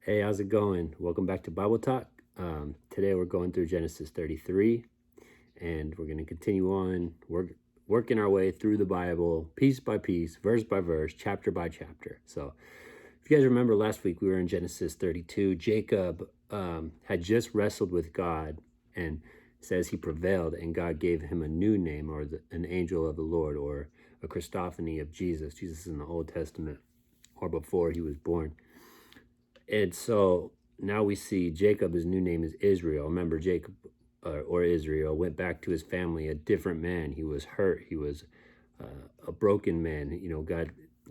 Hey, how's it going? Welcome back to Bible Talk. Today we're going through Genesis 33, and we're going to continue on working our way through the Bible, piece by piece, verse by verse, chapter by chapter. So, if you guys remember last week, we were in Genesis 32. Jacob had just wrestled with God, and says he prevailed, and God gave him a new name, or an angel of the Lord, or a Christophany of Jesus. Jesus is in the Old Testament, or before he was born. And so now we see Jacob, his new name is Israel. Remember, Jacob or Israel went back to his family a different man. He was hurt. He was a broken man.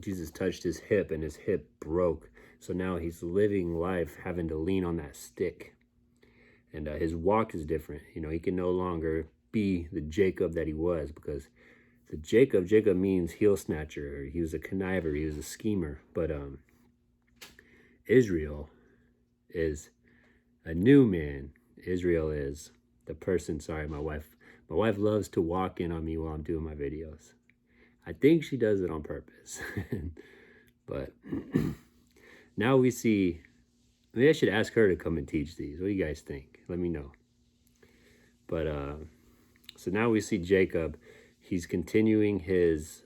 Jesus touched his hip and his hip broke. So now he's living life having to lean on that stick. And his walk is different. He can no longer be the Jacob that he was, because Jacob means heel snatcher. He was a conniver. He was a schemer. But Israel is a new man. Israel is the person. Sorry, my wife loves to walk in on me while I'm doing my videos. I think she does it on purpose. But now we see, maybe I should ask her to come and teach these. What do you guys think? Let me know. But so now we see Jacob. He's continuing his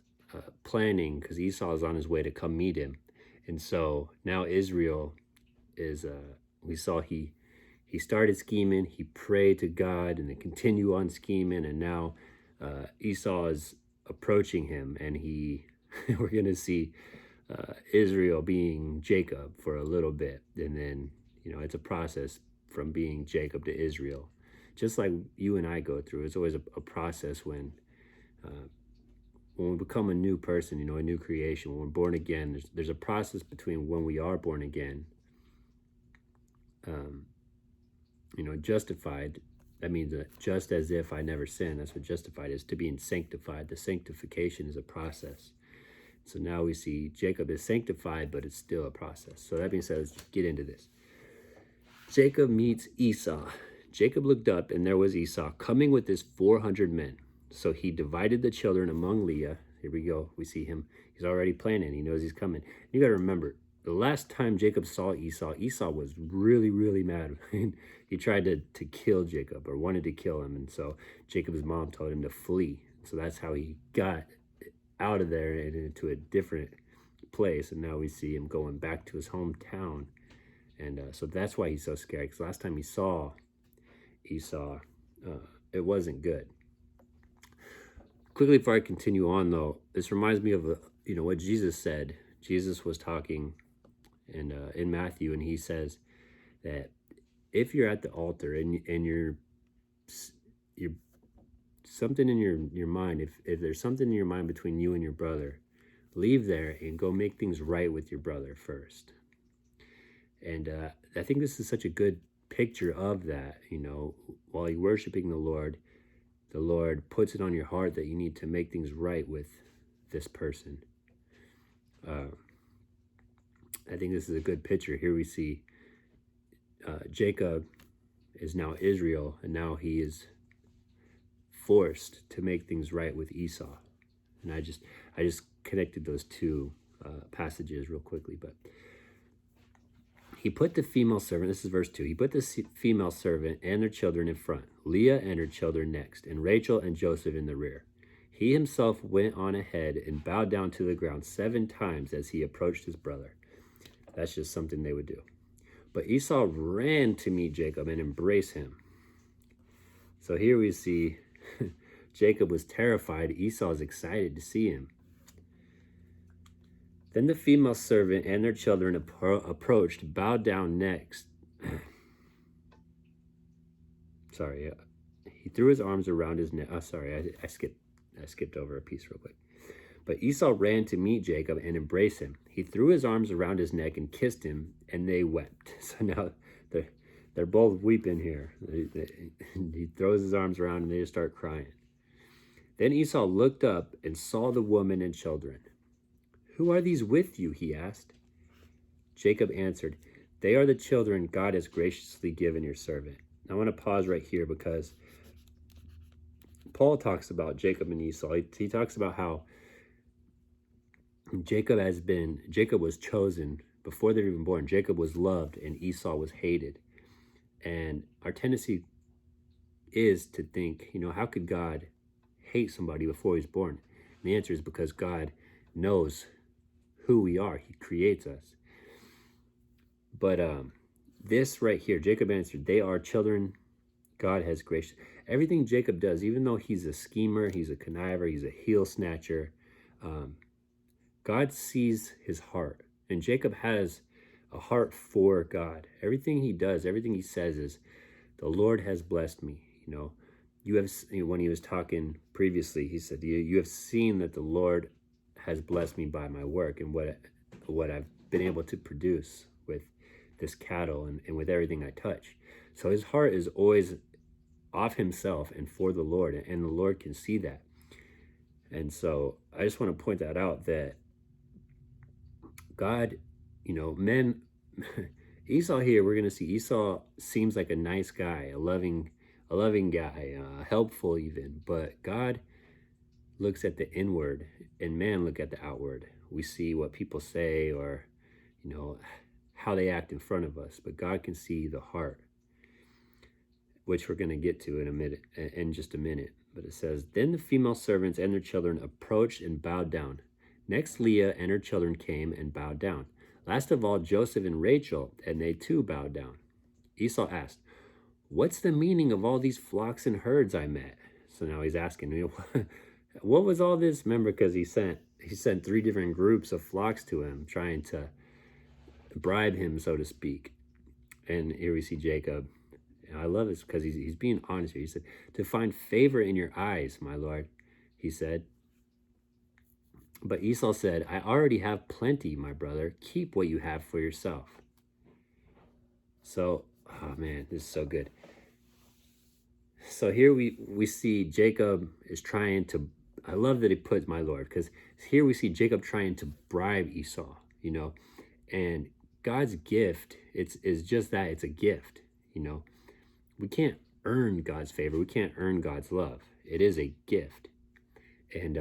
planning, because Esau is on his way to come meet him. And so now Israel is, we saw he started scheming, he prayed to God, and then continue on scheming, and now Esau is approaching him, and we're going to see Israel being Jacob for a little bit, and then, it's a process from being Jacob to Israel. Just like you and I go through, it's always a process when we become a new person, a new creation, when we're born again. There's a process between when we are born again, justified. That means just as if I never sinned. That's what justified is, to being sanctified. The sanctification is a process. So now we see Jacob is sanctified, but it's still a process. So that being said, let's get into this. Jacob meets Esau. Jacob looked up, and there was Esau coming with his 400 men. So he divided the children among Leah. Here we go. We see him. He's already planning. He knows he's coming. You got to remember, the last time Jacob saw Esau was really, really mad. He tried to kill Jacob, or wanted to kill him. And so Jacob's mom told him to flee. So that's how he got out of there and into a different place. And now we see him going back to his hometown. And so that's why he's so scared, because last time he saw Esau, it wasn't good. Quickly, before I continue on, though, this reminds me of what Jesus said. Jesus was talking in Matthew, and he says that if you're at the altar and you're something in your mind, if there's something in your mind between you and your brother, leave there and go make things right with your brother first. And I think this is such a good picture of that. While you're worshiping the Lord puts it on your heart that you need to make things right with this person. I think this is a good picture. Here we see Jacob is now Israel, and now he is forced to make things right with Esau. And I just connected those two passages real quickly. But he put the female servant, this is verse 2, he put the female servant and their children in front, Leah and her children next, and Rachel and Joseph in the rear. He himself went on ahead and bowed down to the ground 7 times as he approached his brother. That's just something they would do. But Esau ran to meet Jacob and embrace him. So here we see Jacob was terrified. Esau is excited to see him. Then the female servant and their children approached, bowed down next. Sorry, he threw his arms around his neck. Oh, sorry, I skipped over a piece real quick. But Esau ran to meet Jacob and embrace him. He threw his arms around his neck and kissed him, and they wept. So now they're both weeping here. He throws his arms around, and they just start crying. Then Esau looked up and saw the woman and children. "Who are these with you?" he asked. Jacob answered, "They are the children God has graciously given your servant." Now, I want to pause right here, because Paul talks about Jacob and Esau. He talks about how Jacob was chosen before they're even born. Jacob was loved and Esau was hated. And our tendency is to think, how could God hate somebody before he's born? And the answer is because God knows who we are. He creates us. But this right here, Jacob answered, they are children God has gracious. Everything Jacob does, even though he's a schemer, he's a conniver, he's a heel snatcher, God sees his heart. And Jacob has a heart for God. Everything he does, everything he says is, the Lord has blessed me. You have, when he was talking previously, he said, you have seen that the Lord has blessed me by my work and what I've been able to produce with this cattle and with everything I touch. So his heart is always off himself and for the Lord, and the Lord can see that. And so I just want to point that out, that God, men, Esau here, we're going to see Esau seems like a nice guy, a loving guy, helpful even, but God looks at the inward and man look at the outward. We see what people say or, how they act in front of us, but God can see the heart, which we're going to get to in just a minute. But it says, then the female servants and their children approached and bowed down. Next, Leah and her children came and bowed down. Last of all, Joseph and Rachel, and they too bowed down. Esau asked, what's the meaning of all these flocks and herds I met? So now he's asking, what was all this? Remember, because he sent 3 different groups of flocks to him, trying to bribe him, so to speak. And here we see Jacob. And I love this because he's being honest here. He said, to find favor in your eyes, my Lord, he said. But Esau said, I already have plenty, my brother. Keep what you have for yourself. So, oh man, this is so good. So here we see Jacob is trying to, I love that he puts my Lord, because here we see Jacob trying to bribe Esau, and God's gift, is just that, it's a gift, We can't earn God's favor. We can't earn God's love. It is a gift. And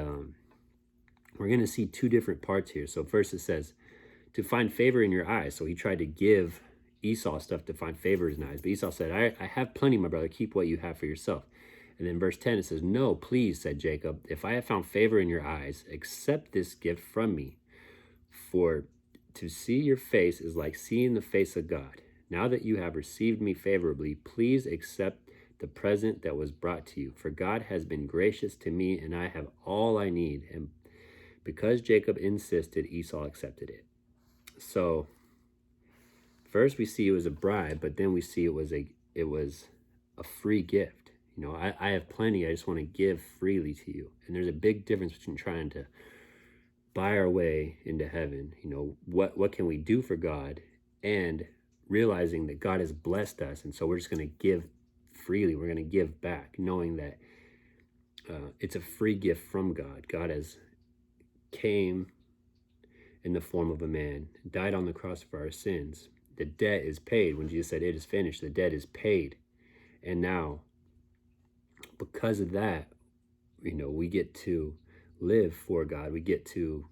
we're going to see 2 different parts here. So first it says, to find favor in your eyes. So he tried to give Esau stuff to find favor in his eyes. But Esau said, I have plenty, my brother. Keep what you have for yourself. And then verse 10, it says, no, please, said Jacob, if I have found favor in your eyes, accept this gift from me. For to see your face is like seeing the face of God. Now that you have received me favorably, please accept the present that was brought to you. For God has been gracious to me, and I have all I need. And because Jacob insisted, Esau accepted it. So first we see it was a bribe, but then we see it was a free gift. I have plenty. I just want to give freely to you. And there's a big difference between trying to buy our way into heaven. What can we do for God, and realizing that God has blessed us, and so we're just going to give freely. We're going to give back, knowing that it's a free gift from God. God has came in the form of a man, died on the cross for our sins. The debt is paid. When Jesus said it is finished, the debt is paid. And now, because of that, we get to live for God. We get to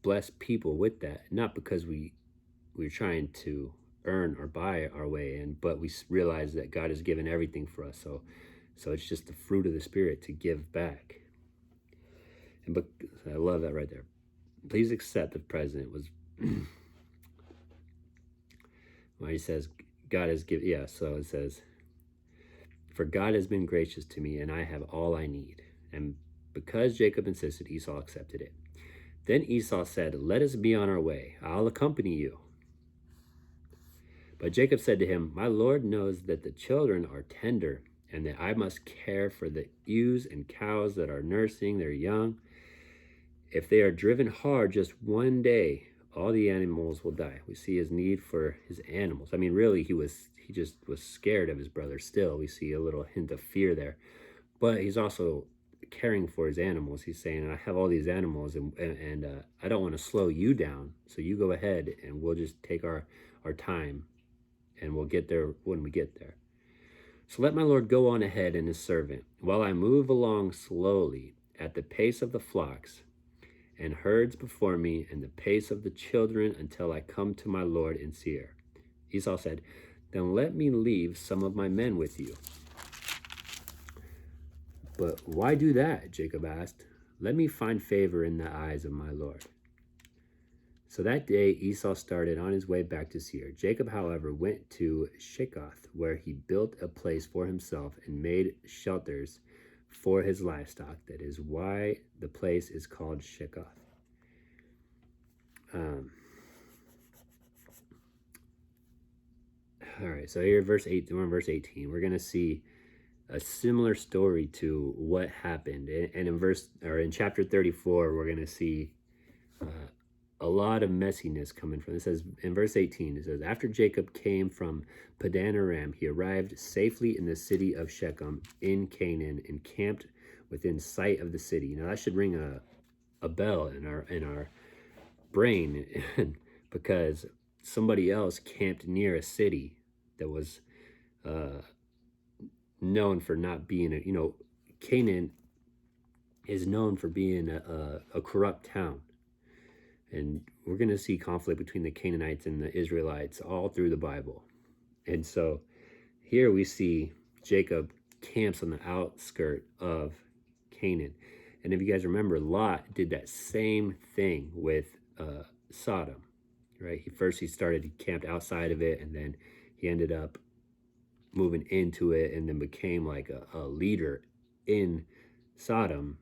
bless people with that, not because we're trying to earn or buy our way in, but we realize that God has given everything for us. So it's just the fruit of the Spirit to give back. But I love that right there. Please accept the present was when he says God has given. Yeah, so it says, for God has been gracious to me, and I have all I need. And because Jacob insisted, Esau accepted it. Then Esau said, let us be on our way. I'll accompany you. But Jacob said to him, my Lord knows that the children are tender, and that I must care for the ewes and cows that are nursing their young. If they are driven hard just one day, all the animals will die. We see his need for his animals. I mean, really, he just was scared of his brother still. We see a little hint of fear there. But he's also caring for his animals. He's saying, I have all these animals, and I don't want to slow you down. So you go ahead, and we'll just take our time, and we'll get there when we get there. So let my Lord go on ahead and his servant, while I move along slowly at the pace of the flocks. and herds before me, and the pace of the children until I come to my Lord in Seir. Esau said, then let me leave some of my men with you. But why do that? Jacob asked. Let me find favor in the eyes of my Lord. So that day Esau started on his way back to Seir. Jacob, however, went to Shekoth, where he built a place for himself and made shelters for his livestock. That is why the place is called Shekoth. All right, so here, we're in verse 18. We're going to see a similar story to what happened. And in chapter 34, we're going to see a lot of messiness coming from. It says in verse 18, it says, after Jacob came from Padan Aram, he arrived safely in the city of Shechem in Canaan and camped within sight of the city. Now that should ring a bell in our brain because somebody else camped near a city that was known for not being Canaan is known for being a corrupt town. And we're going to see conflict between the Canaanites and the Israelites all through the Bible. And so here we see Jacob camps on the outskirt of Canaan. And if you guys remember, Lot did that same thing with Sodom, right? He camped outside of it, and then he ended up moving into it and then became like a leader in Sodom.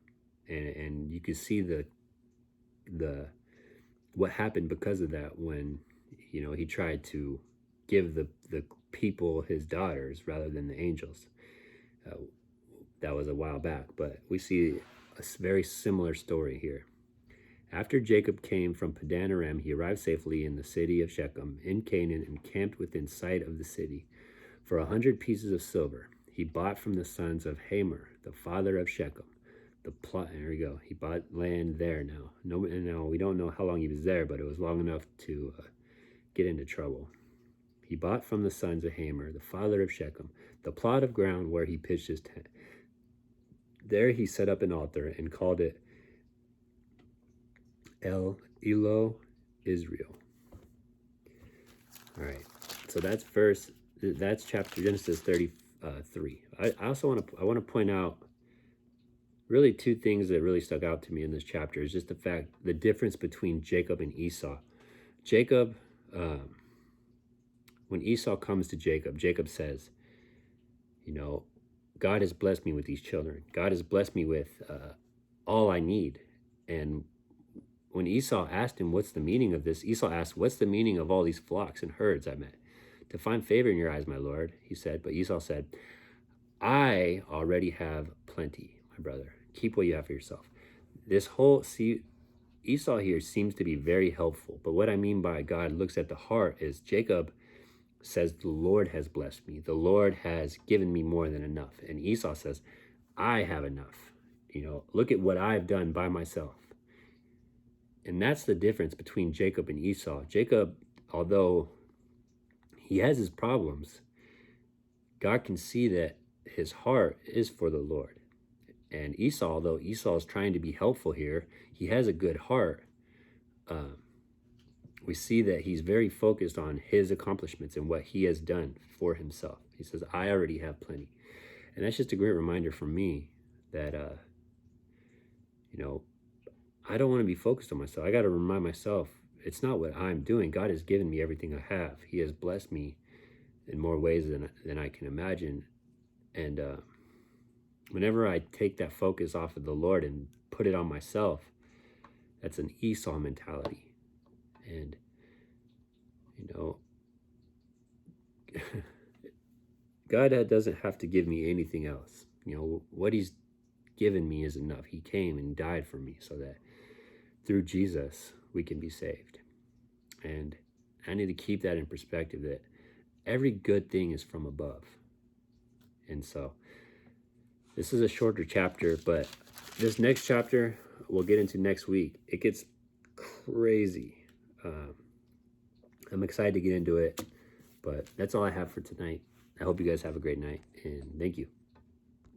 And you can see the what happened because of that when he tried to give the people his daughters rather than the angels. That was a while back, but we see a very similar story here. After Jacob came from Padan Aram, he arrived safely in the city of Shechem in Canaan and camped within sight of the city. For 100 pieces of silver he bought from the sons of Hamor, the father of Shechem. There we go. He bought land there now. No, we don't know how long he was there, but it was long enough to get into trouble. He bought from the sons of Hamor, the father of Shechem, the plot of ground where he pitched his tent. There he set up an altar and called it El Elo Israel. All right, so that's chapter Genesis 33. I also want to point out really two things that really stuck out to me in this chapter is just the difference between Jacob and Esau. Jacob, when Esau comes to Jacob, Jacob says, God has blessed me with these children. God has blessed me with all I need. And when Esau asked him, what's the meaning of this? Esau asked, what's the meaning of all these flocks and herds I met? To find favor in your eyes, my Lord, he said. But Esau said, I already have plenty, my brother. Keep what you have for yourself. Esau here seems to be very helpful. But what I mean by God looks at the heart is Jacob says, the Lord has blessed me. The Lord has given me more than enough. And Esau says, I have enough. Look at what I've done by myself. And that's the difference between Jacob and Esau. Jacob, although he has his problems, God can see that his heart is for the Lord. And Esau, although Esau is trying to be helpful here, he has a good heart. We see that he's very focused on his accomplishments and what he has done for himself. He says, I already have plenty. And that's just a great reminder for me that, I don't want to be focused on myself. I got to remind myself, it's not what I'm doing. God has given me everything I have. He has blessed me in more ways than I can imagine. And whenever I take that focus off of the Lord and put it on myself, that's an Esau mentality. And, God doesn't have to give me anything else. What he's given me is enough. He came and died for me so that through Jesus, we can be saved. And I need to keep that in perspective, that every good thing is from above. And so this is a shorter chapter, but this next chapter we'll get into next week. It gets crazy. I'm excited to get into it, but that's all I have for tonight. I hope you guys have a great night, and thank you.